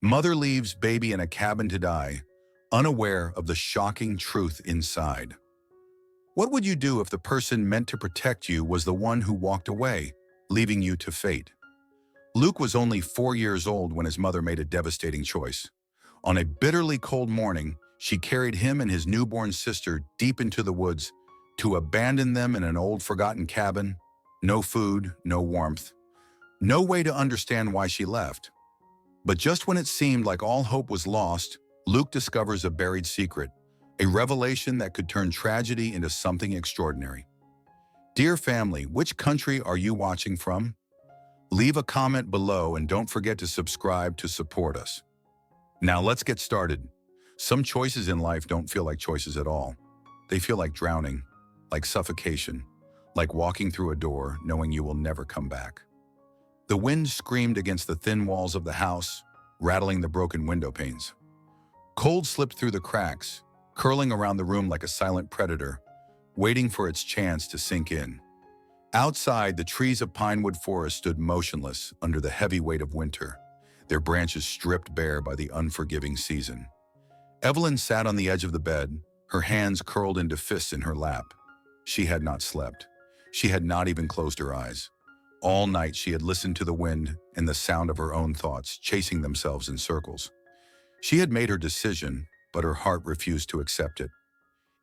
Mother leaves baby in a cabin to die, unaware of the shocking truth inside. What would you do if the person meant to protect you was the one who walked away, leaving you to fate? Luke was only 4 years old when his mother made a devastating choice. On a bitterly cold morning, she carried him and his newborn sister deep into the woods to abandon them in an old forgotten cabin. No food, no warmth, no way to understand why she left. But just when it seemed like all hope was lost, Luke discovers a buried secret, a revelation that could turn tragedy into something extraordinary. Dear family, which country are you watching from? Leave a comment below and don't forget to subscribe to support us. Now let's get started. Some choices in life don't feel like choices at all. They feel like drowning, like suffocation, like walking through a door knowing you will never come back. The wind screamed against the thin walls of the house, rattling the broken window panes. Cold slipped through the cracks, curling around the room like a silent predator, waiting for its chance to sink in. Outside, the trees of Pinewood Forest stood motionless under the heavy weight of winter, their branches stripped bare by the unforgiving season. Evelyn sat on the edge of the bed, her hands curled into fists in her lap. She had not slept. She had not even closed her eyes. All night she had listened to the wind and the sound of her own thoughts chasing themselves in circles. She had made her decision, but her heart refused to accept it.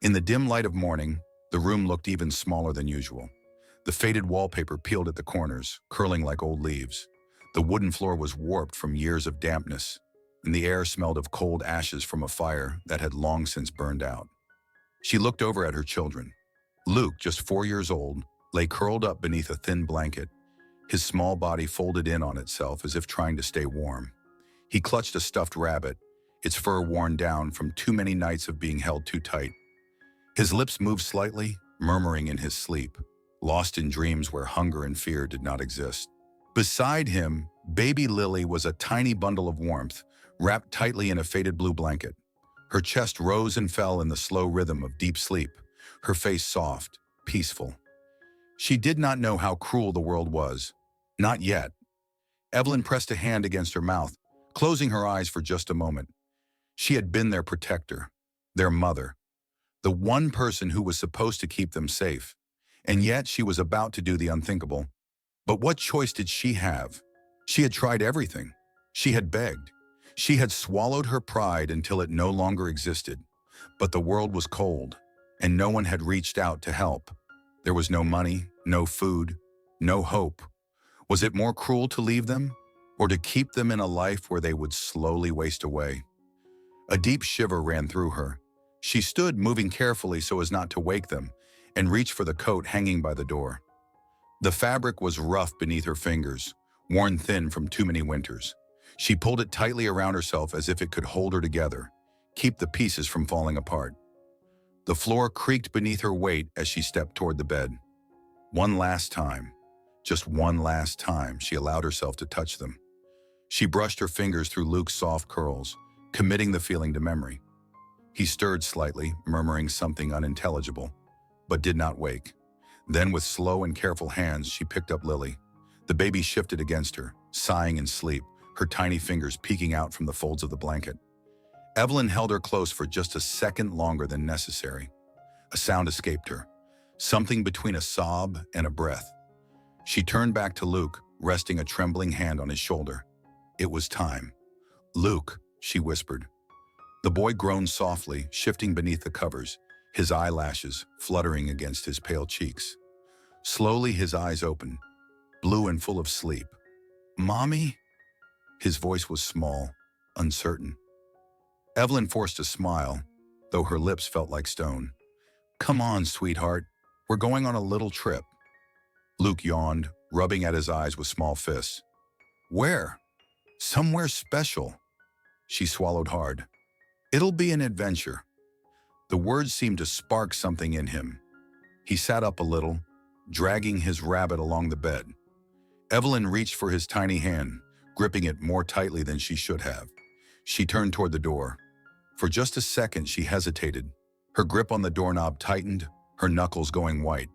In the dim light of morning, the room looked even smaller than usual. The faded wallpaper peeled at the corners, curling like old leaves. The wooden floor was warped from years of dampness, and the air smelled of cold ashes from a fire that had long since burned out. She looked over at her children. Luke, just 4 years old, lay curled up beneath a thin blanket, his small body folded in on itself as if trying to stay warm. He clutched a stuffed rabbit, its fur worn down from too many nights of being held too tight. His lips moved slightly, murmuring in his sleep, lost in dreams where hunger and fear did not exist. Beside him, baby Lily was a tiny bundle of warmth, wrapped tightly in a faded blue blanket. Her chest rose and fell in the slow rhythm of deep sleep, her face soft, peaceful. She did not know how cruel the world was. Not yet. Evelyn pressed a hand against her mouth, closing her eyes for just a moment. She had been their protector, their mother, the one person who was supposed to keep them safe. And yet she was about to do the unthinkable. But what choice did she have? She had tried everything. She had begged. She had swallowed her pride until it no longer existed. But the world was cold, and no one had reached out to help. There was no money, no food, no hope. Was it more cruel to leave them, or to keep them in a life where they would slowly waste away? A deep shiver ran through her. She stood, moving carefully so as not to wake them, and reached for the coat hanging by the door. The fabric was rough beneath her fingers, worn thin from too many winters. She pulled it tightly around herself as if it could hold her together, keep the pieces from falling apart. The floor creaked beneath her weight as she stepped toward the bed. One last time, just one last time, she allowed herself to touch them. She brushed her fingers through Luke's soft curls, committing the feeling to memory. He stirred slightly, murmuring something unintelligible, but did not wake. Then, with slow and careful hands, she picked up Lily. The baby shifted against her, sighing in sleep, her tiny fingers peeking out from the folds of the blanket. Evelyn held her close for just a second longer than necessary. A sound escaped her, something between a sob and a breath. She turned back to Luke, resting a trembling hand on his shoulder. It was time. "Luke," she whispered. The boy groaned softly, shifting beneath the covers, his eyelashes fluttering against his pale cheeks. Slowly his eyes opened, blue and full of sleep. "Mommy?" His voice was small, uncertain. Evelyn forced a smile, though her lips felt like stone. "Come on, sweetheart. We're going on a little trip." Luke yawned, rubbing at his eyes with small fists. "Where?" "Somewhere special." She swallowed hard. "It'll be an adventure." The words seemed to spark something in him. He sat up a little, dragging his rabbit along the bed. Evelyn reached for his tiny hand, gripping it more tightly than she should have. She turned toward the door. For just a second, she hesitated. Her grip on the doorknob tightened, her knuckles going white.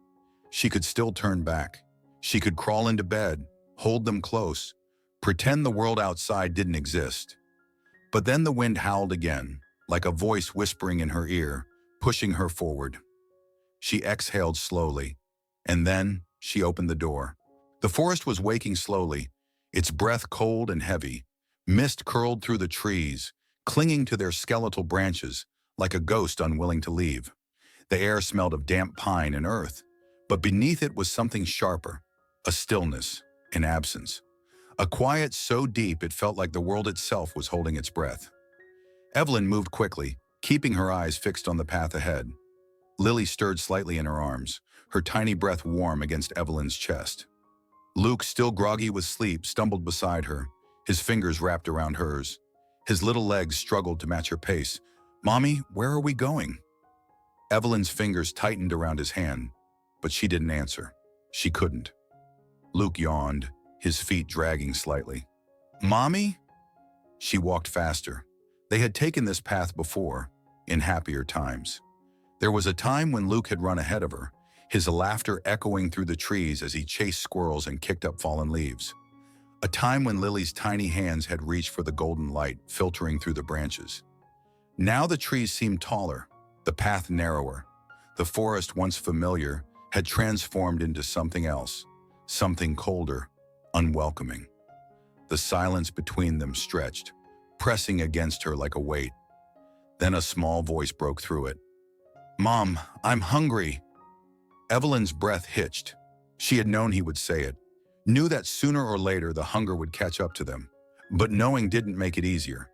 She could still turn back. She could crawl into bed, hold them close, pretend the world outside didn't exist. But then the wind howled again, like a voice whispering in her ear, pushing her forward. She exhaled slowly, and then she opened the door. The forest was waking slowly, its breath cold and heavy. Mist curled through the trees, clinging to their skeletal branches like a ghost unwilling to leave. The air smelled of damp pine and earth, but beneath it was something sharper, a stillness, an absence. A quiet so deep it felt like the world itself was holding its breath. Evelyn moved quickly, keeping her eyes fixed on the path ahead. Lily stirred slightly in her arms, her tiny breath warm against Evelyn's chest. Luke, still groggy with sleep, stumbled beside her, his fingers wrapped around hers. His little legs struggled to match her pace. "Mommy, where are we going?" Evelyn's fingers tightened around his hand, but she didn't answer. She couldn't. Luke yawned, his feet dragging slightly. "Mommy?" She walked faster. They had taken this path before, in happier times. There was a time when Luke had run ahead of her, his laughter echoing through the trees as he chased squirrels and kicked up fallen leaves. A time when Lily's tiny hands had reached for the golden light filtering through the branches. Now the trees seemed taller, the path narrower. The forest, once familiar, had transformed into something else, something colder, unwelcoming. The silence between them stretched, pressing against her like a weight. Then a small voice broke through it. "Mom, I'm hungry." Evelyn's breath hitched. She had known he would say it, knew that sooner or later the hunger would catch up to them, but knowing didn't make it easier.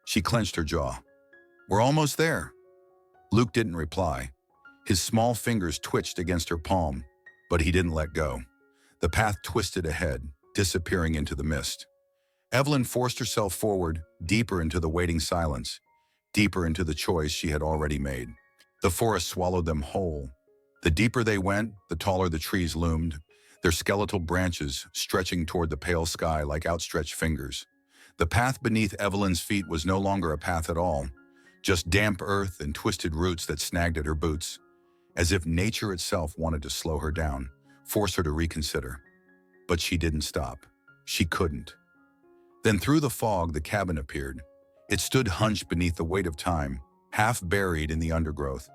She clenched her jaw. "We're almost there." Luke didn't reply. His small fingers twitched against her palm, but he didn't let go. The path twisted ahead, disappearing into the mist. Evelyn forced herself forward, deeper into the waiting silence, deeper into the choice she had already made. The forest swallowed them whole. The deeper they went, the taller the trees loomed, their skeletal branches stretching toward the pale sky like outstretched fingers. The path beneath Evelyn's feet was no longer a path at all, just damp earth and twisted roots that snagged at her boots, as if nature itself wanted to slow her down, force her to reconsider. But she didn't stop. She couldn't. Then through the fog, the cabin appeared. It stood hunched beneath the weight of time, half buried in the undergrowth,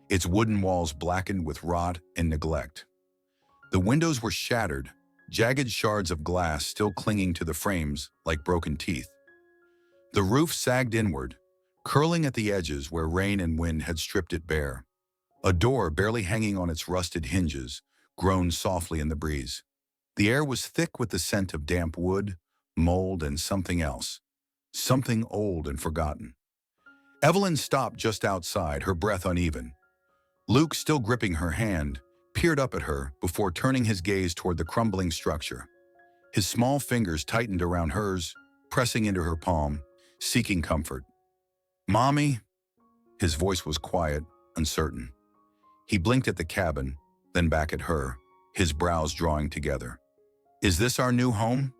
its wooden walls blackened with rot and neglect. The windows were shattered, jagged shards of glass still clinging to the frames like broken teeth. The roof sagged inward, curling at the edges where rain and wind had stripped it bare. A door, barely hanging on its rusted hinges, groaned softly in the breeze. The air was thick with the scent of damp wood, mold, and something else, something old and forgotten. Evelyn stopped just outside, her breath uneven. Luke, still gripping her hand, peered up at her before turning his gaze toward the crumbling structure. His small fingers tightened around hers, pressing into her palm, seeking comfort. "Mommy?" His voice was quiet, uncertain. He blinked at the cabin, then back at her, his brows drawing together. "Is this our new home?"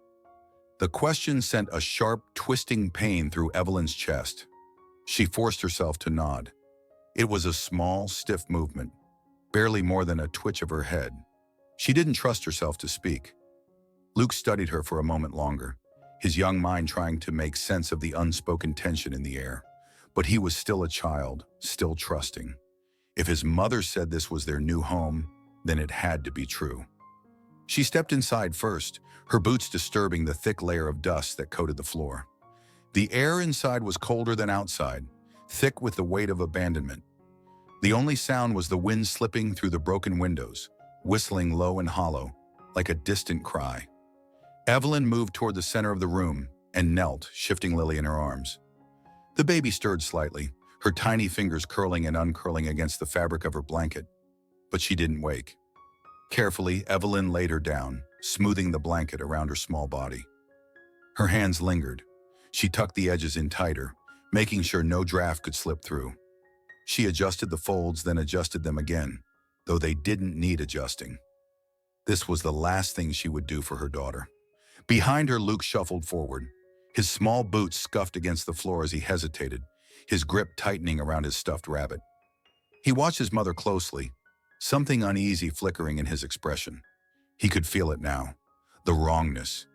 The question sent a sharp, twisting pain through Evelyn's chest. She forced herself to nod. It was a small, stiff movement, barely more than a twitch of her head. She didn't trust herself to speak. Luke studied her for a moment longer, his young mind trying to make sense of the unspoken tension in the air. But he was still a child, still trusting. If his mother said this was their new home, then it had to be true. She stepped inside first, her boots disturbing the thick layer of dust that coated the floor. The air inside was colder than outside, thick with the weight of abandonment. The only sound was the wind slipping through the broken windows, whistling low and hollow, like a distant cry. Evelyn moved toward the center of the room and knelt, shifting Lily in her arms. The baby stirred slightly, her tiny fingers curling and uncurling against the fabric of her blanket. But she didn't wake. Carefully, Evelyn laid her down, smoothing the blanket around her small body. Her hands lingered. She tucked the edges in tighter, making sure no draft could slip through. She adjusted the folds, then adjusted them again, though they didn't need adjusting. This was the last thing she would do for her daughter. Behind her, Luke shuffled forward. His small boots scuffed against the floor as he hesitated, his grip tightening around his stuffed rabbit. He watched his mother closely, something uneasy flickering in his expression. He could feel it now, the wrongness.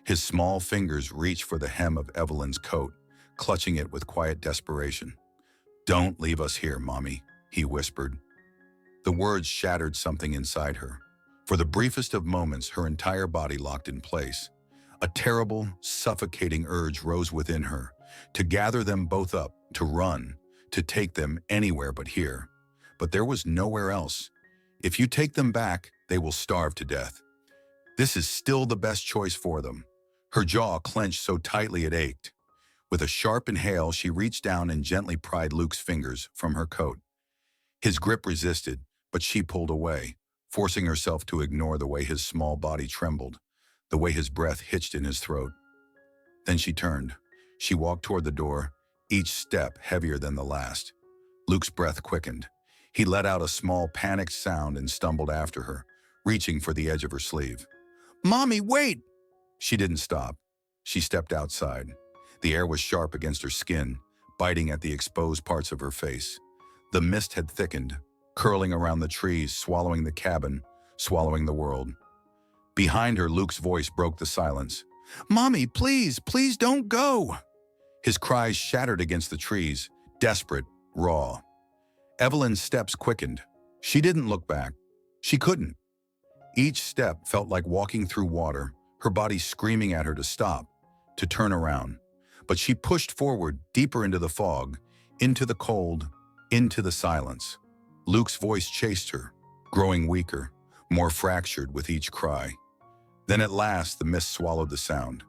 His small fingers reached for the hem of Evelyn's coat, clutching it with quiet desperation. "Don't leave us here, Mommy," he whispered. The words shattered something inside her. For the briefest of moments, her entire body locked in place. A terrible, suffocating urge rose within her, to gather them both up, to run, to take them anywhere but here. But there was nowhere else. If you take them back, they will starve to death. This is still the best choice for them. Her jaw clenched so tightly it ached. With a sharp inhale, she reached down and gently pried Luke's fingers from her coat. His grip resisted, but she pulled away, forcing herself to ignore the way his small body trembled, the way his breath hitched in his throat. Then she turned. She walked toward the door, each step heavier than the last. Luke's breath quickened. He let out a small, panicked sound and stumbled after her, reaching for the edge of her sleeve. "Mommy, wait!" She didn't stop. She stepped outside. The air was sharp against her skin, biting at the exposed parts of her face. The mist had thickened, curling around the trees, swallowing the cabin, swallowing the world. Behind her, Luke's voice broke the silence. "Mommy, please, please don't go!" His cries shattered against the trees, desperate, raw. Evelyn's steps quickened. She didn't look back. She couldn't. Each step felt like walking through water, her body screaming at her to stop, to turn around. But she pushed forward, deeper into the fog, into the cold, into the silence. Luke's voice chased her, growing weaker, more fractured with each cry. Then at last, the mist swallowed the sound.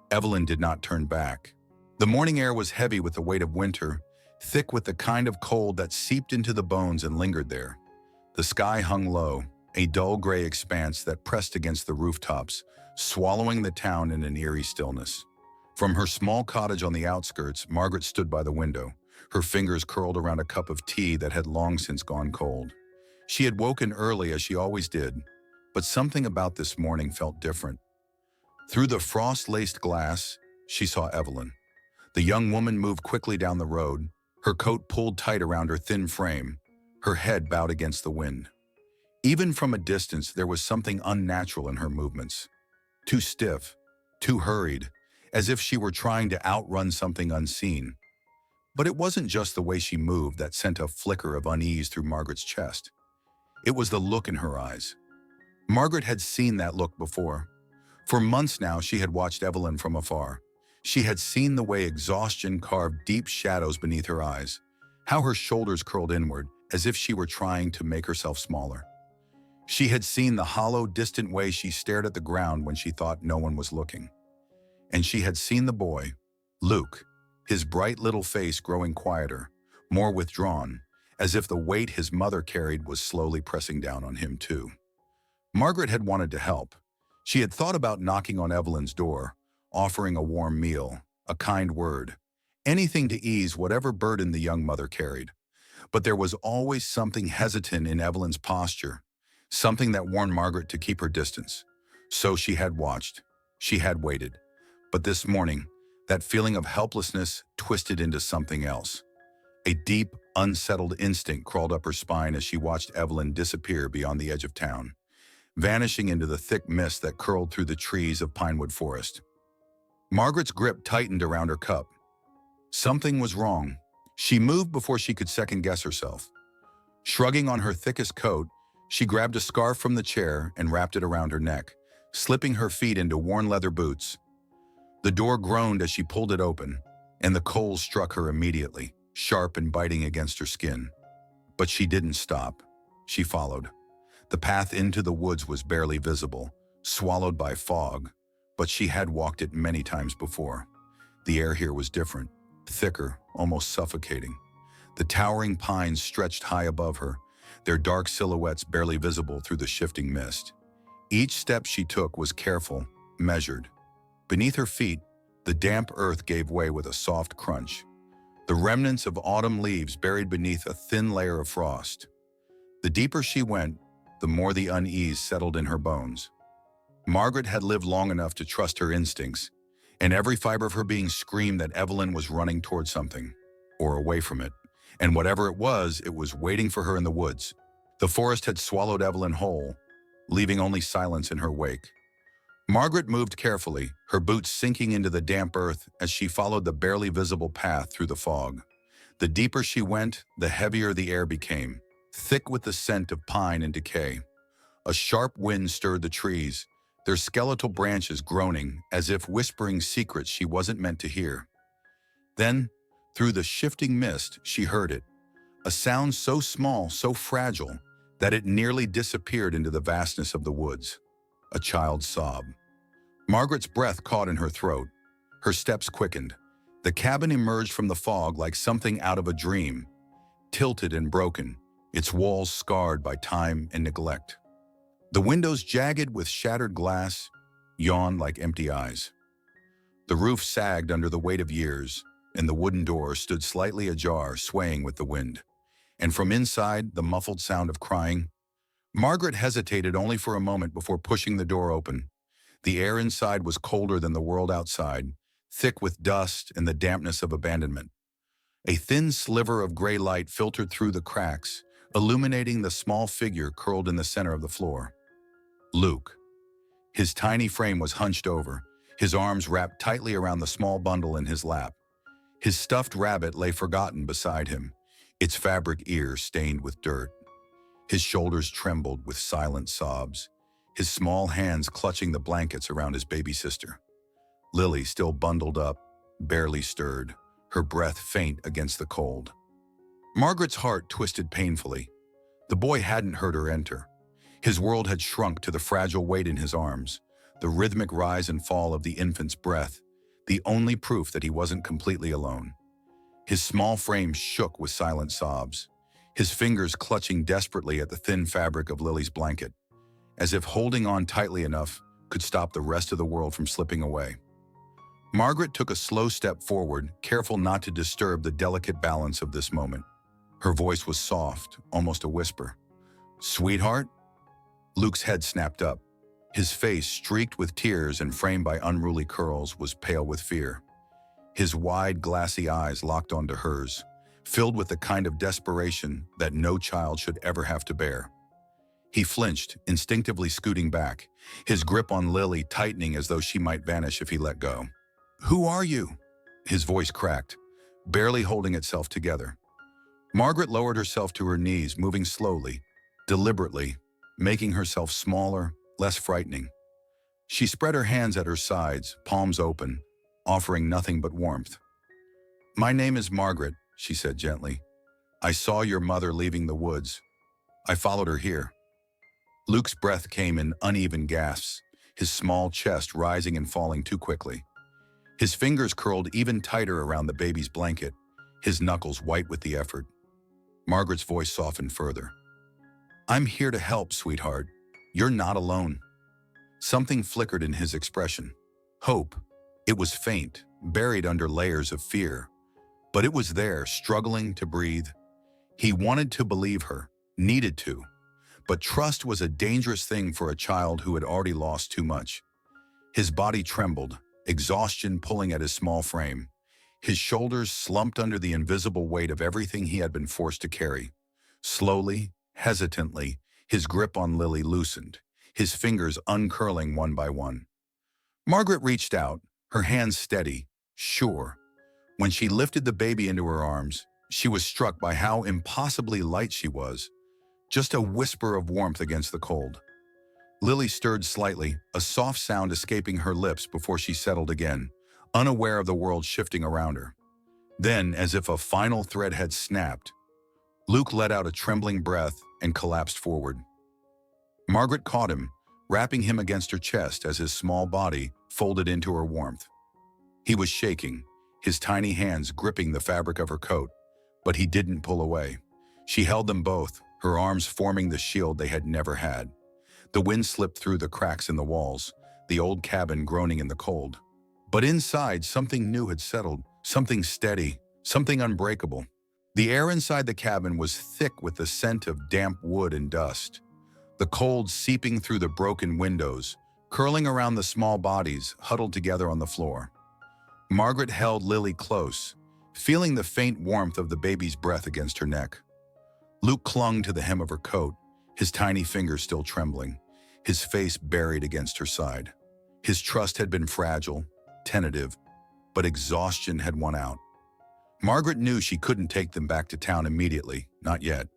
Evelyn did not turn back. The morning air was heavy with the weight of winter, thick with the kind of cold that seeped into the bones and lingered there. The sky hung low, a dull gray expanse that pressed against the rooftops, swallowing the town in an eerie stillness. From her small cottage on the outskirts, Margaret stood by the window, her fingers curled around a cup of tea that had long since gone cold. She had woken early as she always did, but something about this morning felt different. Through the frost-laced glass, she saw Evelyn. The young woman moved quickly down the road, her coat pulled tight around her thin frame, her head bowed against the wind. Even from a distance, there was something unnatural in her movements. Too stiff, too hurried, as if she were trying to outrun something unseen. But it wasn't just the way she moved that sent a flicker of unease through Margaret's chest. It was the look in her eyes. Margaret had seen that look before. For months now, she had watched Evelyn from afar. She had seen the way exhaustion carved deep shadows beneath her eyes, how her shoulders curled inward, as if she were trying to make herself smaller. She had seen the hollow, distant way she stared at the ground when she thought no one was looking. And she had seen the boy, Luke, his bright little face growing quieter, more withdrawn, as if the weight his mother carried was slowly pressing down on him too. Margaret had wanted to help. She had thought about knocking on Evelyn's door, offering a warm meal, a kind word, anything to ease whatever burden the young mother carried. But there was always something hesitant in Evelyn's posture, something that warned Margaret to keep her distance. So she had watched. She had waited. But this morning, that feeling of helplessness twisted into something else. A deep, unsettled instinct crawled up her spine as she watched Evelyn disappear beyond the edge of town, vanishing into the thick mist that curled through the trees of Pinewood Forest. Margaret's grip tightened around her cup. Something was wrong. She moved before she could second-guess herself. Shrugging on her thickest coat, she grabbed a scarf from the chair and wrapped it around her neck, slipping her feet into worn leather boots. The door groaned as she pulled it open, and the cold struck her immediately, sharp and biting against her skin. But she didn't stop. She followed. The path into the woods was barely visible, swallowed by fog, but she had walked it many times before. The air here was different, thicker, almost suffocating. The towering pines stretched high above her, their dark silhouettes barely visible through the shifting mist. Each step she took was careful, measured. Beneath her feet, the damp earth gave way with a soft crunch, the remnants of autumn leaves buried beneath a thin layer of frost. The deeper she went, the more the unease settled in her bones. Margaret had lived long enough to trust her instincts, and every fiber of her being screamed that Evelyn was running toward something, or away from it. And whatever it was waiting for her in the woods. The forest had swallowed Evelyn whole, leaving only silence in her wake. Margaret moved carefully, her boots sinking into the damp earth as she followed the barely visible path through the fog. The deeper she went, the heavier the air became, thick with the scent of pine and decay. A sharp wind stirred the trees, their skeletal branches groaning as if whispering secrets she wasn't meant to hear. Then, through the shifting mist, she heard it, a sound so small, so fragile, that it nearly disappeared into the vastness of the woods. A child's sob. Margaret's breath caught in her throat. Her steps quickened. The cabin emerged from the fog like something out of a dream, tilted and broken, its walls scarred by time and neglect. The windows, jagged with shattered glass, yawned like empty eyes. The roof sagged under the weight of years, and the wooden door stood slightly ajar, swaying with the wind. And from inside, the muffled sound of crying. Margaret hesitated only for a moment before pushing the door open. The air inside was colder than the world outside, thick with dust and the dampness of abandonment. A thin sliver of gray light filtered through the cracks, illuminating the small figure curled in the center of the floor. Luke. His tiny frame was hunched over, his arms wrapped tightly around the small bundle in his lap. His stuffed rabbit lay forgotten beside him, its fabric ear stained with dirt. His shoulders trembled with silent sobs, his small hands clutching the blankets around his baby sister. Lily, still bundled up, barely stirred, her breath faint against the cold. Margaret's heart twisted painfully. The boy hadn't heard her enter. His world had shrunk to the fragile weight in his arms, the rhythmic rise and fall of the infant's breath, the only proof that he wasn't completely alone. His small frame shook with silent sobs, his fingers clutching desperately at the thin fabric of Lily's blanket, as if holding on tightly enough could stop the rest of the world from slipping away. Margaret took a slow step forward, careful not to disturb the delicate balance of this moment. Her voice was soft, almost a whisper. "Sweetheart?" Luke's head snapped up. His face, streaked with tears and framed by unruly curls, was pale with fear. His wide, glassy eyes locked onto hers, filled with the kind of desperation that no child should ever have to bear. He flinched, instinctively scooting back, his grip on Lily tightening as though she might vanish if he let go. "Who are you?" His voice cracked, barely holding itself together. Margaret lowered herself to her knees, moving slowly, deliberately, making herself smaller, less frightening. She spread her hands at her sides, palms open, offering nothing but warmth. "My name is Margaret," she said gently. "I saw your mother leaving the woods. I followed her here." Luke's breath came in uneven gasps, his small chest rising and falling too quickly. His fingers curled even tighter around the baby's blanket, his knuckles white with the effort. Margaret's voice softened further. "I'm here to help, sweetheart. You're not alone." Something flickered in his expression. Hope. It was faint, buried under layers of fear. But it was there, struggling to breathe. He wanted to believe her, needed to. But trust was a dangerous thing for a child who had already lost too much. His body trembled, exhaustion pulling at his small frame. His shoulders slumped under the invisible weight of everything he had been forced to carry. Slowly, hesitantly, his grip on Lily loosened, his fingers uncurling one by one. Margaret reached out, her hands steady, sure. When she lifted the baby into her arms, she was struck by how impossibly light she was, just a whisper of warmth against the cold. Lily stirred slightly, a soft sound escaping her lips before she settled again, unaware of the world shifting around her. Then, as if a final thread had snapped, Luke let out a trembling breath and collapsed forward. Margaret caught him, wrapping him against her chest as his small body folded into her warmth. He was shaking, his tiny hands gripping the fabric of her coat, but he didn't pull away. She held them both, her arms forming the shield they had never had. The wind slipped through the cracks in the walls, the old cabin groaning in the cold. But inside, something new had settled, something steady, something unbreakable. The air inside the cabin was thick with the scent of damp wood and dust. The cold seeping through the broken windows, curling around the small bodies huddled together on the floor. Margaret held Lily close, feeling the faint warmth of the baby's breath against her neck. Luke clung to the hem of her coat, his tiny fingers still trembling, his face buried against her side. His trust had been fragile, tentative, but exhaustion had won out. Margaret knew she couldn't take them back to town immediately, not yet.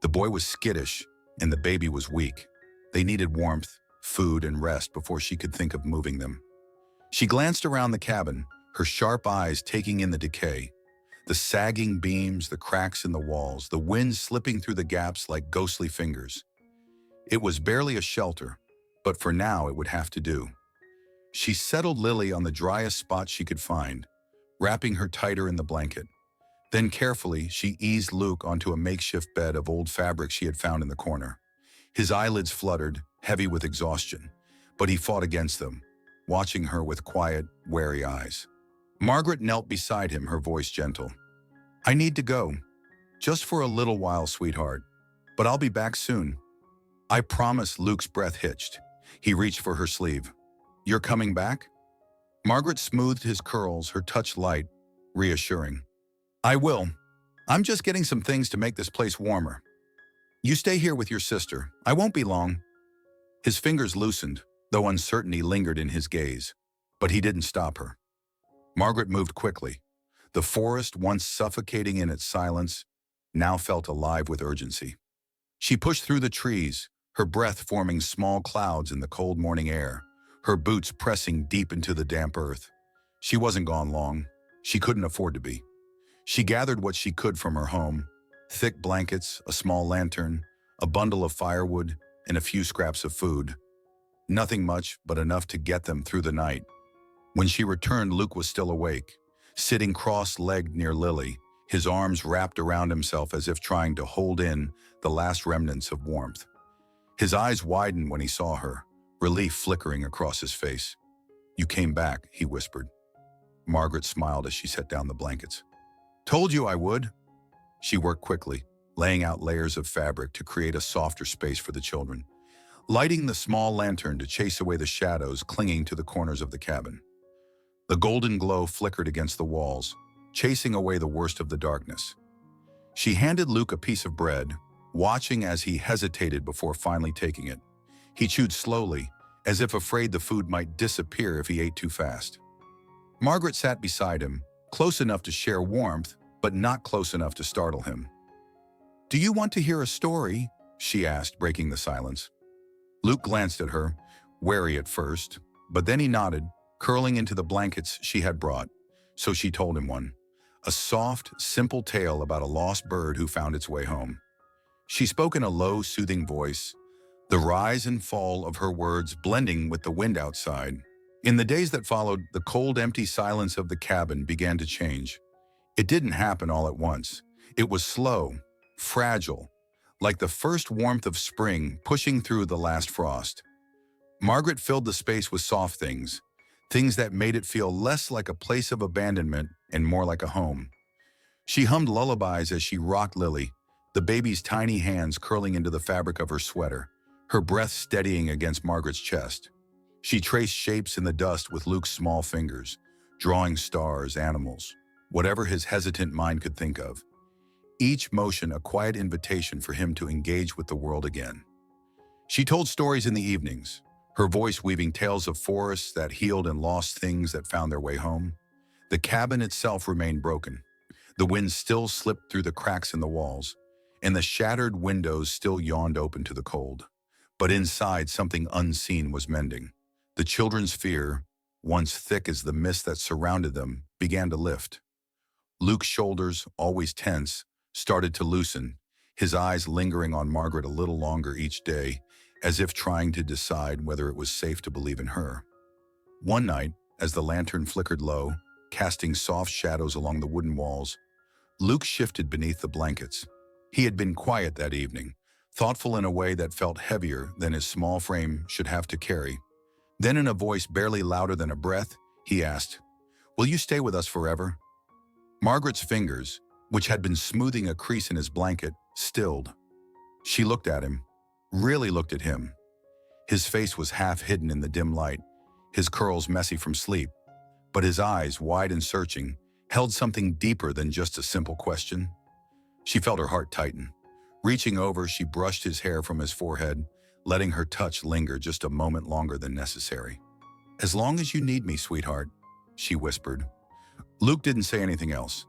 The boy was skittish, and the baby was weak. They needed warmth, food, and rest before she could think of moving them. She glanced around the cabin, her sharp eyes taking in the decay. The sagging beams, the cracks in the walls, the wind slipping through the gaps like ghostly fingers. It was barely a shelter, but for now it would have to do. She settled Lily on the driest spot she could find, wrapping her tighter in the blanket. Then carefully, she eased Luke onto a makeshift bed of old fabric she had found in the corner. His eyelids fluttered, heavy with exhaustion, but he fought against them, watching her with quiet, wary eyes. Margaret knelt beside him, her voice gentle. "I need to go. Just for a little while, sweetheart. But I'll be back soon." "I promise." Luke's breath hitched. He reached for her sleeve. "You're coming back?" Margaret smoothed his curls, her touch light, reassuring. "I will. I'm just getting some things to make this place warmer. You stay here with your sister. I won't be long." His fingers loosened, though uncertainty lingered in his gaze. But he didn't stop her. Margaret moved quickly. The forest, once suffocating in its silence, now felt alive with urgency. She pushed through the trees, her breath forming small clouds in the cold morning air, her boots pressing deep into the damp earth. She wasn't gone long. She couldn't afford to be. She gathered what she could from her home: thick blankets, a small lantern, a bundle of firewood, and a few scraps of food. Nothing much, but enough to get them through the night. When she returned, Luke was still awake, sitting cross-legged near Lily, his arms wrapped around himself as if trying to hold in the last remnants of warmth. His eyes widened when he saw her, relief flickering across his face. "You came back," he whispered. Margaret smiled as she set down the blankets. "Told you I would." She worked quickly, laying out layers of fabric to create a softer space for the children, lighting the small lantern to chase away the shadows clinging to the corners of the cabin. The golden glow flickered against the walls, chasing away the worst of the darkness. She handed Luke a piece of bread, watching as he hesitated before finally taking it. He chewed slowly, as if afraid the food might disappear if he ate too fast. Margaret sat beside him, close enough to share warmth, but not close enough to startle him. "Do you want to hear a story?" she asked, breaking the silence. Luke glanced at her, wary at first, but then he nodded, curling into the blankets she had brought. So she told him one, a soft, simple tale about a lost bird who found its way home. She spoke in a low, soothing voice, the rise and fall of her words blending with the wind outside. In the days that followed, the cold, empty silence of the cabin began to change. It didn't happen all at once. It was slow, fragile, like the first warmth of spring pushing through the last frost. Margaret filled the space with soft things, things that made it feel less like a place of abandonment and more like a home. She hummed lullabies as she rocked Lily, the baby's tiny hands curling into the fabric of her sweater, her breath steadying against Margaret's chest. She traced shapes in the dust with Luke's small fingers, drawing stars, animals, whatever his hesitant mind could think of. Each motion a quiet invitation for him to engage with the world again. She told stories in the evenings, her voice weaving tales of forests that healed and lost things that found their way home. The cabin itself remained broken. The wind still slipped through the cracks in the walls, and the shattered windows still yawned open to the cold. But inside, something unseen was mending. The children's fear, once thick as the mist that surrounded them, began to lift. Luke's shoulders, always tense, started to loosen, his eyes lingering on Margaret a little longer each day, as if trying to decide whether it was safe to believe in her. One night, as the lantern flickered low, casting soft shadows along the wooden walls, Luke shifted beneath the blankets. He had been quiet that evening, thoughtful in a way that felt heavier than his small frame should have to carry. Then in a voice barely louder than a breath, he asked, "Will you stay with us forever?" Margaret's fingers, which had been smoothing a crease in his blanket, stilled. She looked at him, really looked at him. His face was half hidden in the dim light, his curls messy from sleep, but his eyes, wide and searching, held something deeper than just a simple question. She felt her heart tighten. Reaching over, she brushed his hair from his forehead, letting her touch linger just a moment longer than necessary. "As long as you need me, sweetheart," she whispered. Luke didn't say anything else,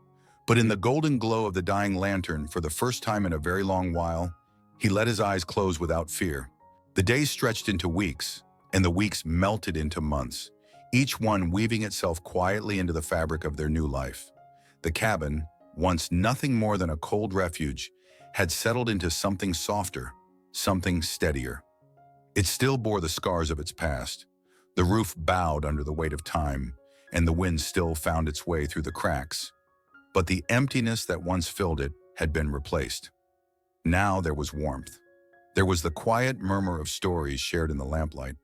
but in the golden glow of the dying lantern, for the first time in a very long while, he let his eyes close without fear. The days stretched into weeks, and the weeks melted into months, each one weaving itself quietly into the fabric of their new life. The cabin, once nothing more than a cold refuge, had settled into something softer, something steadier. It still bore the scars of its past. The roof bowed under the weight of time, and the wind still found its way through the cracks. But the emptiness that once filled it had been replaced. Now there was warmth. There was the quiet murmur of stories shared in the lamplight,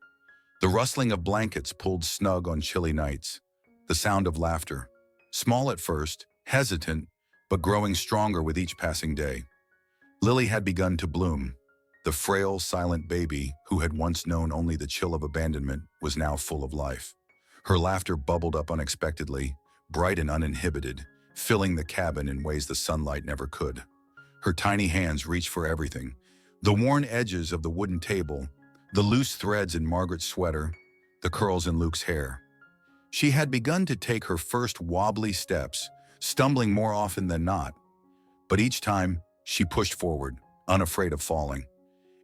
the rustling of blankets pulled snug on chilly nights, the sound of laughter, small at first, hesitant, but growing stronger with each passing day. Lily had begun to bloom. The frail, silent baby, who had once known only the chill of abandonment, was now full of life. Her laughter bubbled up unexpectedly, bright and uninhibited, filling the cabin in ways the sunlight never could. Her tiny hands reached for everything: the worn edges of the wooden table, the loose threads in Margaret's sweater, the curls in Luke's hair. She had begun to take her first wobbly steps, stumbling more often than not. But each time, she pushed forward, unafraid of falling.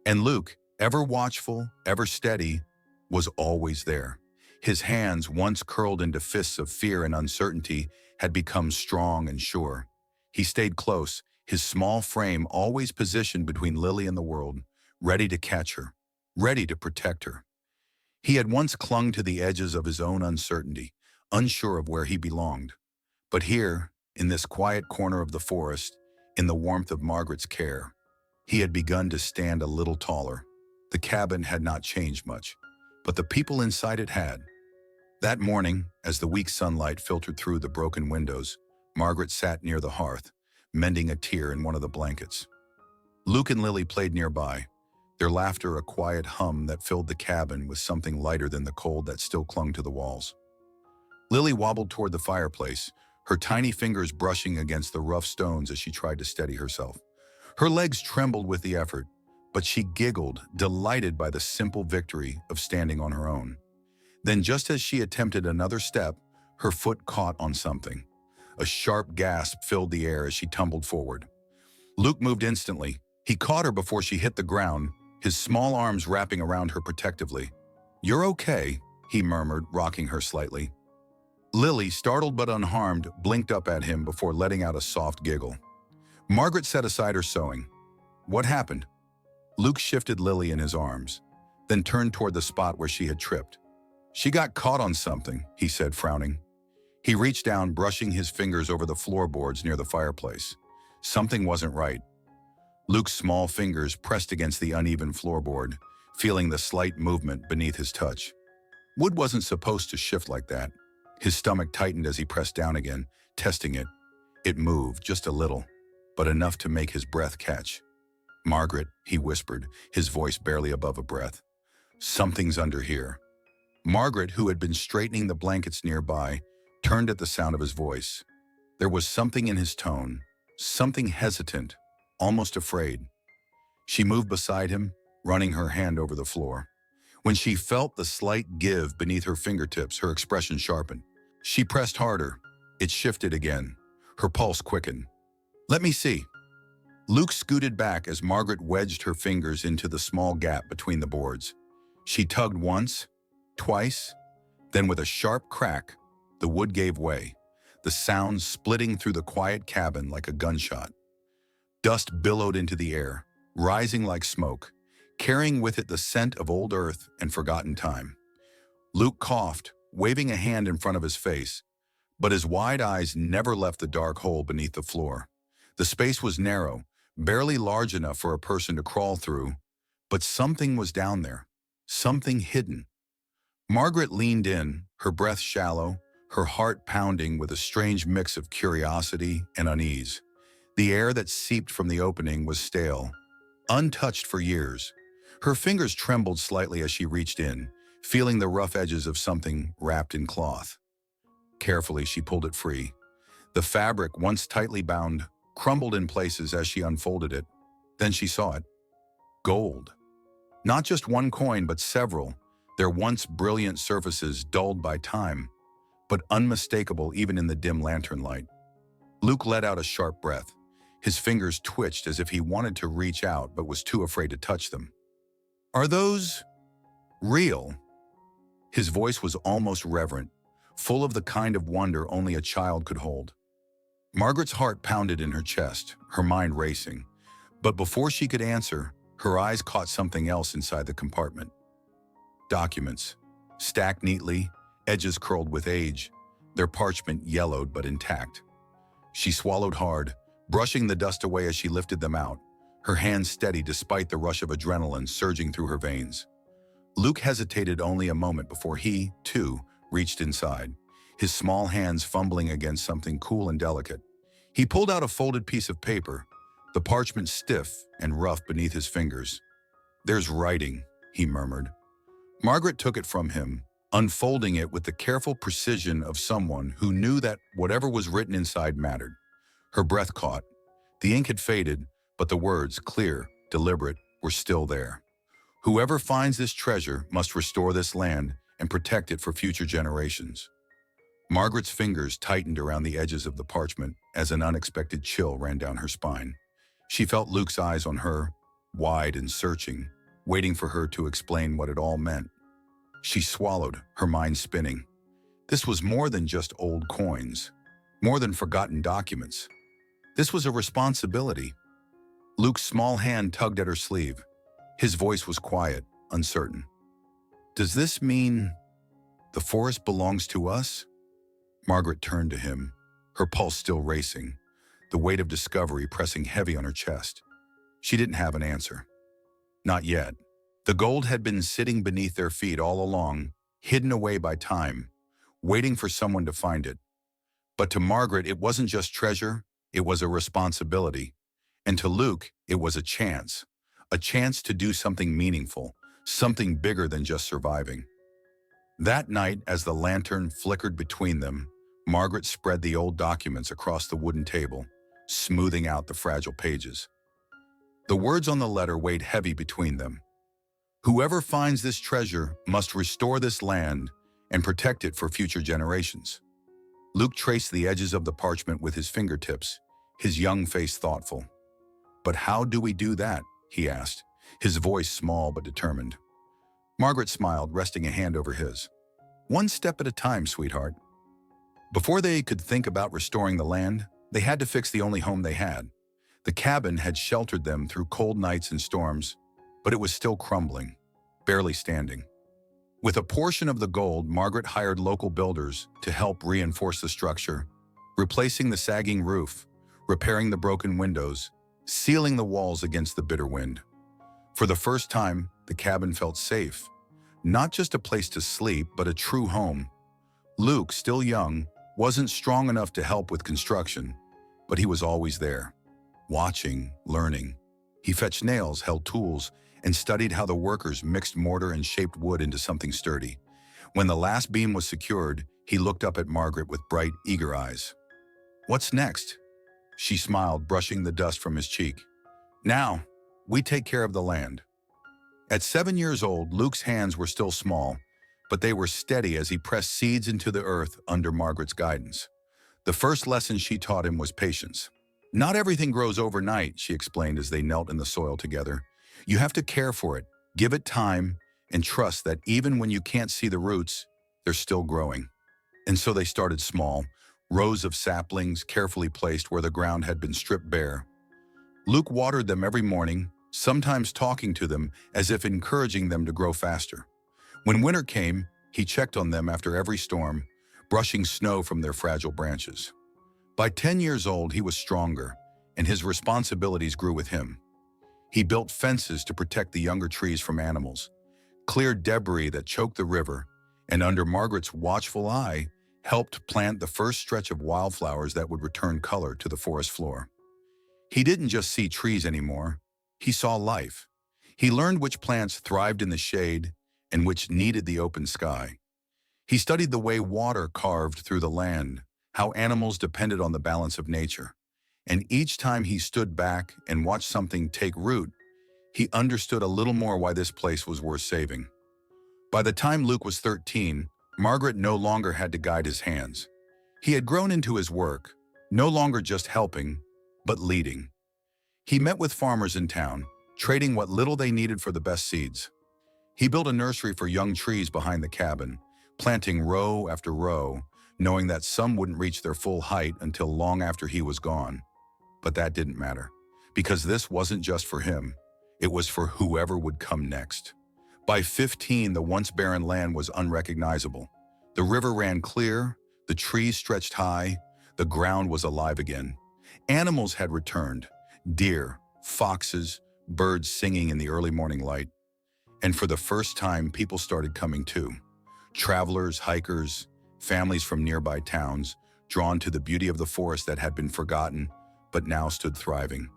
And Luke, ever watchful, ever steady, was always there. His hands, once curled into fists of fear and uncertainty, had become strong and sure. He stayed close, his small frame always positioned between Lily and the world, ready to catch her, ready to protect her. He had once clung to the edges of his own uncertainty, unsure of where he belonged. But here, in this quiet corner of the forest, in the warmth of Margaret's care, he had begun to stand a little taller. The cabin had not changed much, but the people inside it had. That morning, as the weak sunlight filtered through the broken windows, Margaret sat near the hearth, mending a tear in one of the blankets. Luke and Lily played nearby, their laughter a quiet hum that filled the cabin with something lighter than the cold that still clung to the walls. Lily wobbled toward the fireplace, her tiny fingers brushing against the rough stones as she tried to steady herself. Her legs trembled with the effort, but she giggled, delighted by the simple victory of standing on her own. Then, just as she attempted another step, her foot caught on something. A sharp gasp filled the air as she tumbled forward. Luke moved instantly. He caught her before she hit the ground, his small arms wrapping around her protectively. "You're okay," he murmured, rocking her slightly. Lily, startled but unharmed, blinked up at him before letting out a soft giggle. Margaret set aside her sewing. "What happened?" Luke shifted Lily in his arms, then turned toward the spot where she had tripped. "She got caught on something," he said, frowning. He reached down, brushing his fingers over the floorboards near the fireplace. Something wasn't right. Luke's small fingers pressed against the uneven floorboard, feeling the slight movement beneath his touch. Wood wasn't supposed to shift like that. His stomach tightened as he pressed down again, testing it. It moved, just a little, but enough to make his breath catch. "Margaret," he whispered, his voice barely above a breath. "Something's under here." Margaret, who had been straightening the blankets nearby, turned at the sound of his voice. There was something in his tone, something hesitant, almost afraid. She moved beside him, running her hand over the floor. When she felt the slight give beneath her fingertips, her expression sharpened. She pressed harder. It shifted again. Her pulse quickened. "Let me see." Luke scooted back as Margaret wedged her fingers into the small gap between the boards. She tugged once, twice, then with a sharp crack, the wood gave way, the sound splitting through the quiet cabin like a gunshot. Dust billowed into the air, rising like smoke, carrying with it the scent of old earth and forgotten time. Luke coughed, waving a hand in front of his face, but his wide eyes never left the dark hole beneath the floor. The space was narrow, barely large enough for a person to crawl through, but something was down there, something hidden. Margaret leaned in, her breath shallow, her heart pounding with a strange mix of curiosity and unease. The air that seeped from the opening was stale, untouched for years. Her fingers trembled slightly as she reached in, feeling the rough edges of something wrapped in cloth. Carefully, she pulled it free. The fabric, once tightly bound, crumbled in places as she unfolded it. Then she saw it. Gold. Not just one coin, but several, their once brilliant surfaces dulled by time, but unmistakable even in the dim lantern light. Luke let out a sharp breath. His fingers twitched as if he wanted to reach out but was too afraid to touch them. "Are those real?" His voice was almost reverent, full of the kind of wonder only a child could hold. Margaret's heart pounded in her chest, her mind racing. But before she could answer, her eyes caught something else inside the compartment. Documents, stacked neatly, edges curled with age, their parchment yellowed but intact. She swallowed hard, brushing the dust away as she lifted them out, her hands steady despite the rush of adrenaline surging through her veins. Luke hesitated only a moment before he, too, reached inside, his small hands fumbling against something cool and delicate. He pulled out a folded piece of paper, the parchment stiff and rough beneath his fingers. "There's writing," he murmured. Margaret took it from him, unfolding it with the careful precision of someone who knew that whatever was written inside mattered. Her breath caught. The ink had faded, but the words, clear, deliberate, were still there. "Whoever finds this treasure must restore this land and protect it for future generations." Margaret's fingers tightened around the edges of the parchment as an unexpected chill ran down her spine. She felt Luke's eyes on her, wide and searching, waiting for her to explain what it all meant. She swallowed, her mind spinning. This was more than just old coins, more than forgotten documents. This was a responsibility. Luke's small hand tugged at her sleeve. His voice was quiet, uncertain. "Does this mean the forest belongs to us?" Margaret turned to him, her pulse still racing, the weight of discovery pressing heavy on her chest. She didn't have an answer. Not yet. The gold had been sitting beneath their feet all along, hidden away by time, waiting for someone to find it. But to Margaret, it wasn't just treasure, it was a responsibility. And to Luke, it was a chance to do something meaningful, something bigger than just surviving. That night, as the lantern flickered between them, Margaret spread the old documents across the wooden table, smoothing out the fragile pages. The words on the letter weighed heavy between them. "Whoever finds this treasure must restore this land and protect it for future generations." Luke traced the edges of the parchment with his fingertips, his young face thoughtful. "But how do we do that?" he asked, his voice small but determined. Margaret smiled, resting a hand over his. "One step at a time, sweetheart." Before they could think about restoring the land, they had to fix the only home they had. The cabin had sheltered them through cold nights and storms, but it was still crumbling, barely standing. With a portion of the gold, Margaret hired local builders to help reinforce the structure, replacing the sagging roof, repairing the broken windows, sealing the walls against the bitter wind. For the first time, the cabin felt safe, not just a place to sleep, but a true home. Luke, still young, wasn't strong enough to help with construction, but he was always there, watching, learning. He fetched nails, held tools, and studied how the workers mixed mortar and shaped wood into something sturdy. When the last beam was secured, he looked up at Margaret with bright, eager eyes. "What's next?" She smiled, brushing the dust from his cheek. "Now, we take care of the land." At 7 years old, Luke's hands were still small, but they were steady as he pressed seeds into the earth under Margaret's guidance. The first lesson she taught him was patience. "Not everything grows overnight," she explained as they knelt in the soil together. "You have to care for it, give it time, and trust that even when you can't see the roots, they're still growing." And so they started small, rows of saplings carefully placed where the ground had been stripped bare. Luke watered them every morning, sometimes talking to them as if encouraging them to grow faster. When winter came, he checked on them after every storm, brushing snow from their fragile branches. By 10 years old, he was stronger, and his responsibilities grew with him. He built fences to protect the younger trees from animals, cleared debris that choked the river, and under Margaret's watchful eye, helped plant the first stretch of wildflowers that would return color to the forest floor. He didn't just see trees anymore, he saw life. He learned which plants thrived in the shade and which needed the open sky. He studied the way water carved through the land, how animals depended on the balance of nature. And each time he stood back and watched something take root, he understood a little more why this place was worth saving. By the time Luke was 13, Margaret no longer had to guide his hands. He had grown into his work, no longer just helping, but leading. He met with farmers in town, trading what little they needed for the best seeds. He built a nursery for young trees behind the cabin, planting row after row, knowing that some wouldn't reach their full height until long after he was gone. But that didn't matter, because this wasn't just for him. It was for whoever would come next. By 15, the once barren land was unrecognizable. The river ran clear, the trees stretched high, the ground was alive again. Animals had returned, deer, foxes, birds singing in the early morning light. And for the first time, people started coming too. Travelers, hikers, families from nearby towns, drawn to the beauty of the forest that had been forgotten, but now stood thriving.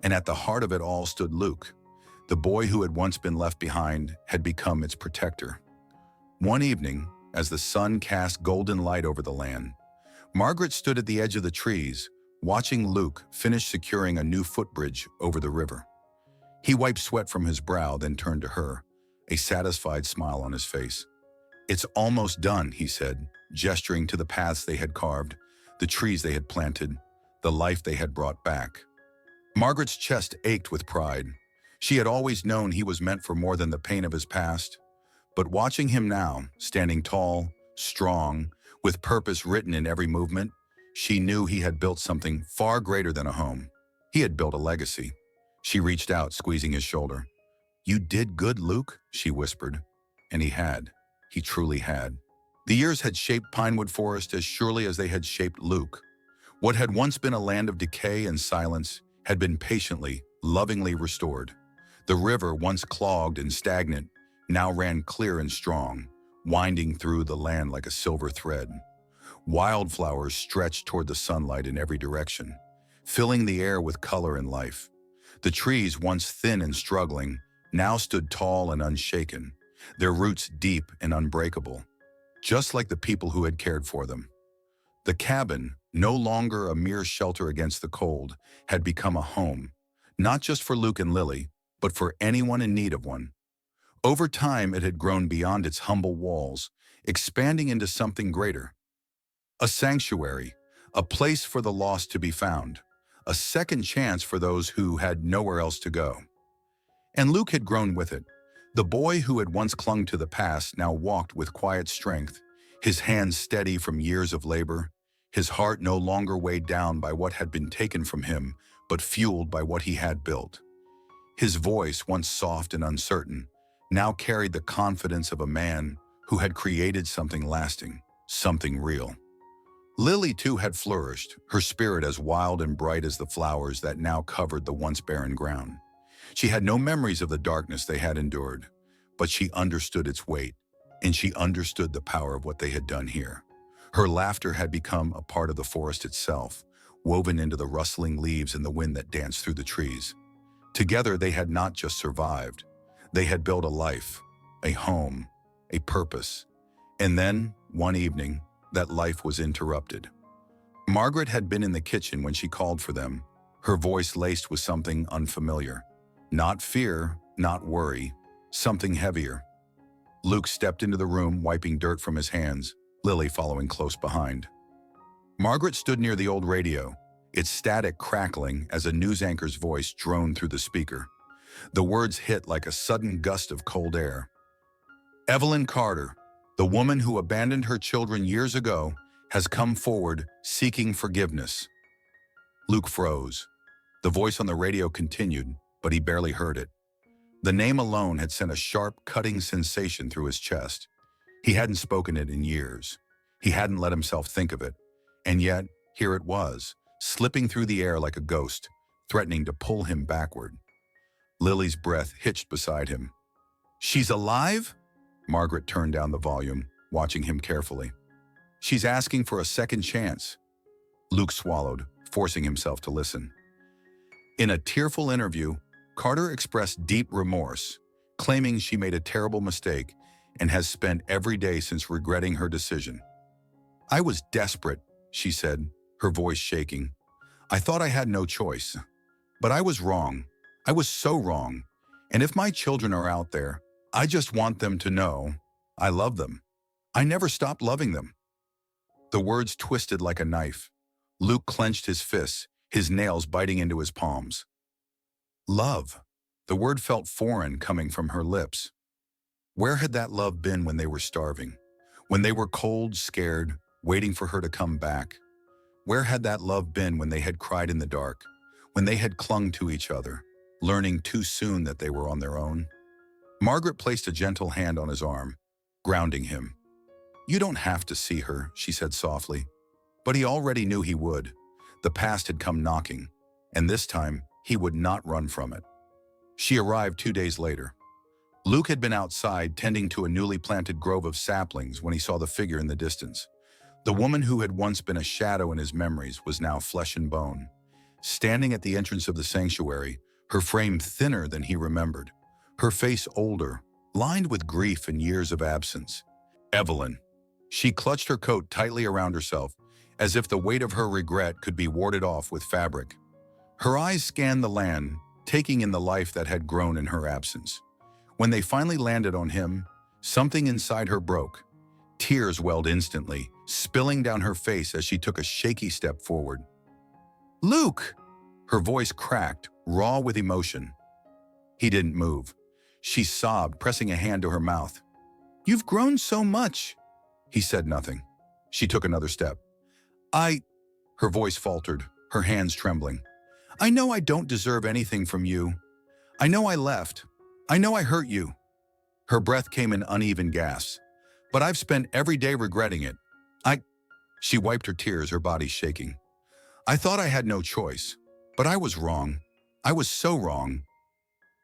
And at the heart of it all stood Luke. The boy who had once been left behind had become its protector. One evening, as the sun cast golden light over the land, Margaret stood at the edge of the trees, watching Luke finish securing a new footbridge over the river. He wiped sweat from his brow, then turned to her, a satisfied smile on his face. "It's almost done," he said, gesturing to the paths they had carved, the trees they had planted, the life they had brought back. Margaret's chest ached with pride. She had always known he was meant for more than the pain of his past. But watching him now, standing tall, strong, with purpose written in every movement, she knew he had built something far greater than a home. He had built a legacy. She reached out, squeezing his shoulder. "You did good, Luke," she whispered. And he had. He truly had. The years had shaped Pinewood Forest as surely as they had shaped Luke. What had once been a land of decay and silence had been patiently, lovingly restored. The river, once clogged and stagnant, now ran clear and strong, winding through the land like a silver thread. Wildflowers stretched toward the sunlight in every direction, filling the air with color and life. The trees, once thin and struggling, now stood tall and unshaken, their roots deep and unbreakable, just like the people who had cared for them. The cabin, no longer a mere shelter against the cold, had become a home, not just for Luke and Lily, but for anyone in need of one. Over time, it had grown beyond its humble walls, expanding into something greater. A sanctuary, a place for the lost to be found, a second chance for those who had nowhere else to go. And Luke had grown with it. The boy who had once clung to the past now walked with quiet strength, his hands steady from years of labor, his heart no longer weighed down by what had been taken from him, but fueled by what he had built. His voice, once soft and uncertain, now carried the confidence of a man who had created something lasting, something real. Lily, too, had flourished, her spirit as wild and bright as the flowers that now covered the once barren ground. She had no memories of the darkness they had endured, but she understood its weight, and she understood the power of what they had done here. Her laughter had become a part of the forest itself, woven into the rustling leaves and the wind that danced through the trees. Together, they had not just survived. They had built a life, a home, a purpose. And then, one evening, that life was interrupted. Margaret had been in the kitchen when she called for them, her voice laced with something unfamiliar. Not fear, not worry, something heavier. Luke stepped into the room, wiping dirt from his hands, Lily following close behind. Margaret stood near the old radio, its static crackling as a news anchor's voice droned through the speaker. The words hit like a sudden gust of cold air. "Evelyn Carter, the woman who abandoned her children years ago, has come forward seeking forgiveness." Luke froze. The voice on the radio continued, but he barely heard it. The name alone had sent a sharp, cutting sensation through his chest. He hadn't spoken it in years. He hadn't let himself think of it. And yet, here it was, slipping through the air like a ghost, threatening to pull him backward. Lily's breath hitched beside him. "She's alive?" Margaret turned down the volume, watching him carefully. "She's asking for a second chance." Luke swallowed, forcing himself to listen. In a tearful interview, Carter expressed deep remorse, claiming she made a terrible mistake and has spent every day since regretting her decision. "I was desperate," she said, her voice shaking. "I thought I had no choice. But I was wrong. I was so wrong. And if my children are out there, I just want them to know I love them. I never stopped loving them. The words twisted like a knife. Luke clenched his fists, his nails biting into his palms. Love. The word felt foreign coming from her lips. Where had that love been when they were starving? When they were cold, scared, waiting for her to come back? Where had that love been when they had cried in the dark? When they had clung to each other, learning too soon that they were on their own? Margaret placed a gentle hand on his arm, grounding him. You don't have to see her, she said softly. But he already knew he would. The past had come knocking, and this time he would not run from it. She arrived 2 days later. Luke had been outside tending to a newly planted grove of saplings when he saw the figure in the distance. The woman who had once been a shadow in his memories was now flesh and bone. Standing at the entrance of the sanctuary, her frame thinner than he remembered, her face older, lined with grief and years of absence. Evelyn. She clutched her coat tightly around herself, as if the weight of her regret could be warded off with fabric. Her eyes scanned the land, taking in the life that had grown in her absence. When they finally landed on him, something inside her broke. Tears welled instantly, spilling down her face as she took a shaky step forward. Luke! Her voice cracked, raw with emotion. He didn't move. She sobbed, pressing a hand to her mouth. You've grown so much. He said nothing. She took another step. Her voice faltered, her hands trembling. I know I don't deserve anything from you. I know I left. I know I hurt you. Her breath came in uneven gasps. But I've spent every day regretting it. She wiped her tears, her body shaking. I thought I had no choice, but I was wrong. I was so wrong.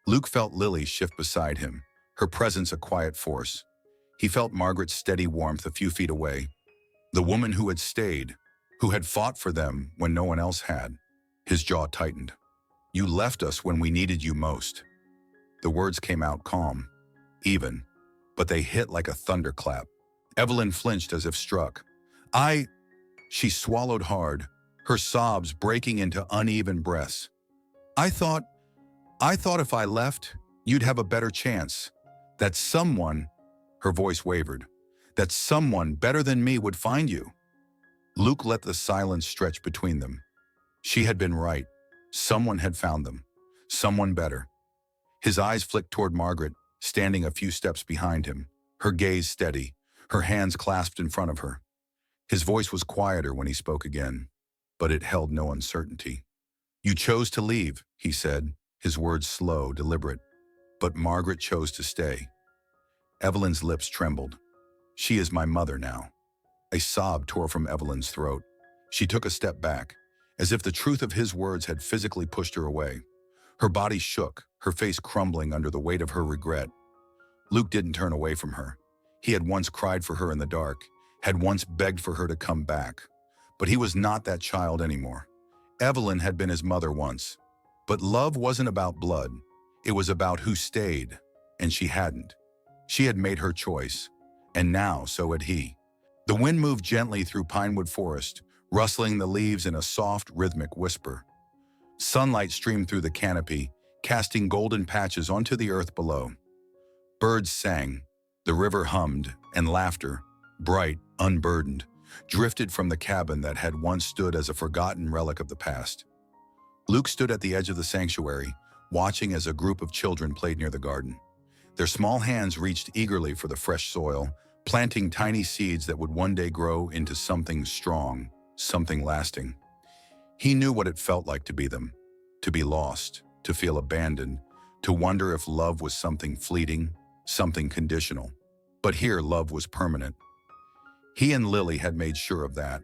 Luke felt Lily shift beside him, her presence a quiet force. He felt Margaret's steady warmth a few feet away. The woman who had stayed, who had fought for them when no one else had. His jaw tightened. You left us when we needed you most. The words came out calm, even, but they hit like a thunderclap. Evelyn flinched as if struck. She swallowed hard, her sobs breaking into uneven breaths. I thought if I left, you'd have a better chance. That someone, her voice wavered, that someone better than me would find you. Luke let the silence stretch between them. She had been right. Someone had found them. Someone better. His eyes flicked toward Margaret, standing a few steps behind him, her gaze steady, her hands clasped in front of her. His voice was quieter when he spoke again, but it held no uncertainty. You chose to leave, he said, his words slow, deliberate. But Margaret chose to stay. Evelyn's lips trembled. She is my mother now. A sob tore from Evelyn's throat. She took a step back, as if the truth of his words had physically pushed her away. Her body shook, her face crumbling under the weight of her regret. Luke didn't turn away from her. He had once cried for her in the dark, had once begged for her to come back. But he was not that child anymore. Evelyn had been his mother once. But love wasn't about blood. It was about who stayed, and she hadn't. She had made her choice, and now so had he. The wind moved gently through Pinewood Forest, rustling the leaves in a soft, rhythmic whisper. Sunlight streamed through the canopy, casting golden patches onto the earth below. Birds sang, the river hummed, and laughter, bright, unburdened, drifted from the cabin that had once stood as a forgotten relic of the past. Luke stood at the edge of the sanctuary, watching as a group of children played near the garden. Their small hands reached eagerly for the fresh soil, planting tiny seeds that would one day grow into something strong, something lasting. He knew what it felt like to be them, to be lost, to feel abandoned, to wonder if love was something fleeting, something conditional. But here love was permanent. He and Lily had made sure of that.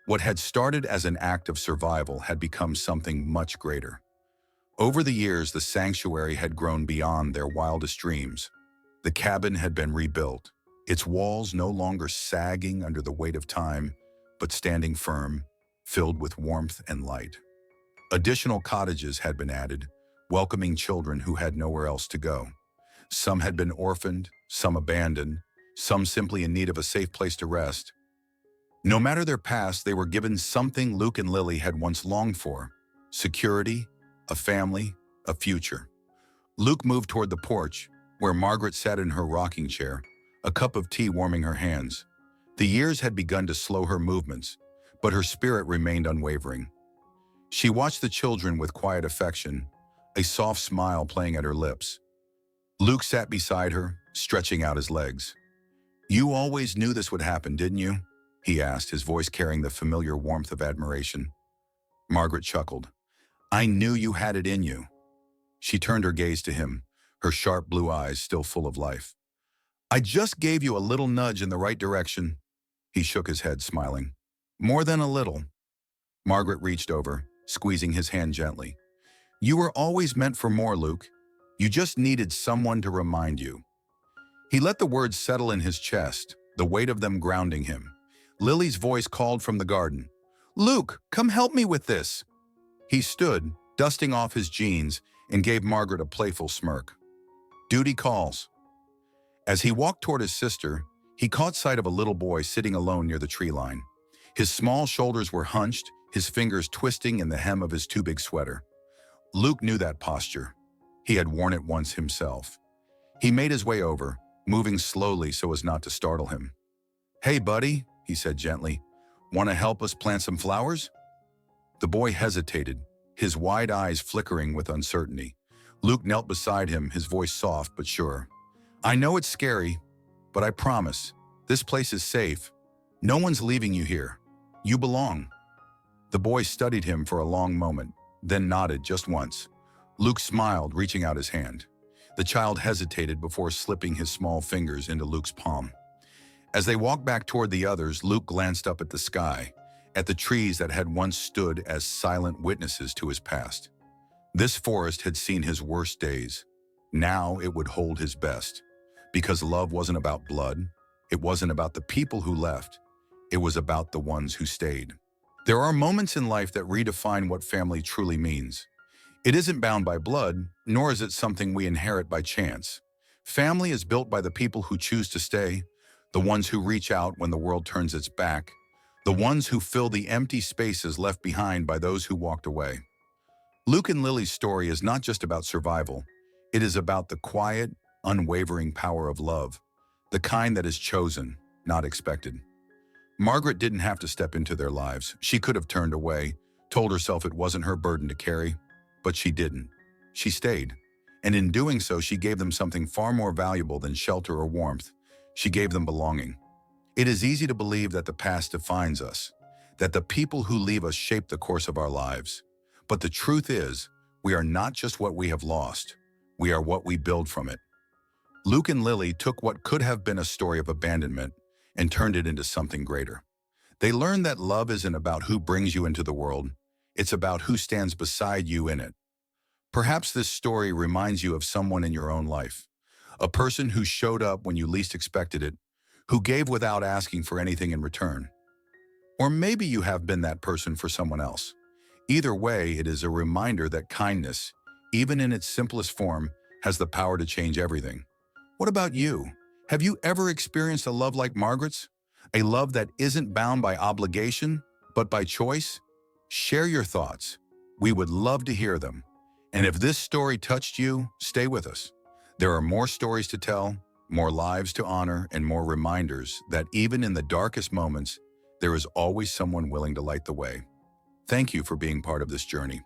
What had started as an act of survival had become something much greater. Over the years, the sanctuary had grown beyond their wildest dreams. The cabin had been rebuilt, its walls no longer sagging under the weight of time, but standing firm, filled with warmth and light. Additional cottages had been added, welcoming children who had nowhere else to go. Some had been orphaned, some abandoned, some simply in need of a safe place to rest. No matter their past, they were given something Luke and Lily had once longed for: security, a family, a future. Luke moved toward the porch, where Margaret sat in her rocking chair, a cup of tea warming her hands. The years had begun to slow her movements, but her spirit remained unwavering. She watched the children with quiet affection, a soft smile playing at her lips. Luke sat beside her, stretching out his legs. "You always knew this would happen, didn't you?" he asked, his voice carrying the familiar warmth of admiration. Margaret chuckled. "I knew you had it in you." She turned her gaze to him, her sharp blue eyes still full of life. "I just gave you a little nudge in the right direction." He shook his head, smiling. "More than a little." Margaret reached over, squeezing his hand gently. "You were always meant for more, Luke. You just needed someone to remind you." He let the words settle in his chest, the weight of them grounding him. Lily's voice called from the garden. "Luke, come help me with this." He stood, dusting off his jeans, and gave Margaret a playful smirk. "Duty calls." As he walked toward his sister, he caught sight of a little boy sitting alone near the tree line. His small shoulders were hunched, his fingers twisting in the hem of his too big sweater. Luke knew that posture. He had worn it once himself. He made his way over, moving slowly so as not to startle him. "Hey, buddy," he said gently. "Want to help us plant some flowers?" The boy hesitated, his wide eyes flickering with uncertainty. Luke knelt beside him, his voice soft but sure. "I know it's scary, but I promise, this place is safe. No one's leaving you here. You belong." The boy studied him for a long moment, then nodded just once. Luke smiled, reaching out his hand. The child hesitated before slipping his small fingers into Luke's palm. As they walked back toward the others, Luke glanced up at the sky, at the trees that had once stood as silent witnesses to his past. This forest had seen his worst days. Now it would hold his best. Because love wasn't about blood. It wasn't about the people who left. It was about the ones who stayed. There are moments in life that redefine what family truly means. It isn't bound by blood, nor is it something we inherit by chance. Family is built by the people who choose to stay, the ones who reach out when the world turns its back, the ones who fill the empty spaces left behind by those who walked away. Luke and Lily's story is not just about survival. It is about the quiet, unwavering power of love, the kind that is chosen, not expected. Margaret didn't have to step into their lives. She could have turned away, told herself it wasn't her burden to carry, but she didn't. She stayed. And in doing so, she gave them something far more valuable than shelter or warmth. She gave them belonging. It is easy to believe that the past defines us, that the people who leave us shape the course of our lives. But the truth is, we are not just what we have lost. We are what we build from it. Luke and Lily took what could have been a story of abandonment and turned it into something greater. They learned that love isn't about who brings you into the world. It's about who stands beside you in it. Perhaps this story reminds you of someone in your own life, a person who showed up when you least expected it, who gave without asking for anything in return. Or maybe you have been that person for someone else. Either way, it is a reminder that kindness, even in its simplest form, has the power to change everything. What about you? Have you ever experienced a love like Margaret's? A love that isn't bound by obligation, but by choice? Share your thoughts. We would love to hear them. And if this story touched you, stay with us. There are more stories to tell, more lives to honor, and more reminders that even in the darkest moments, there is always someone willing to light the way. Thank you for being part of this journey.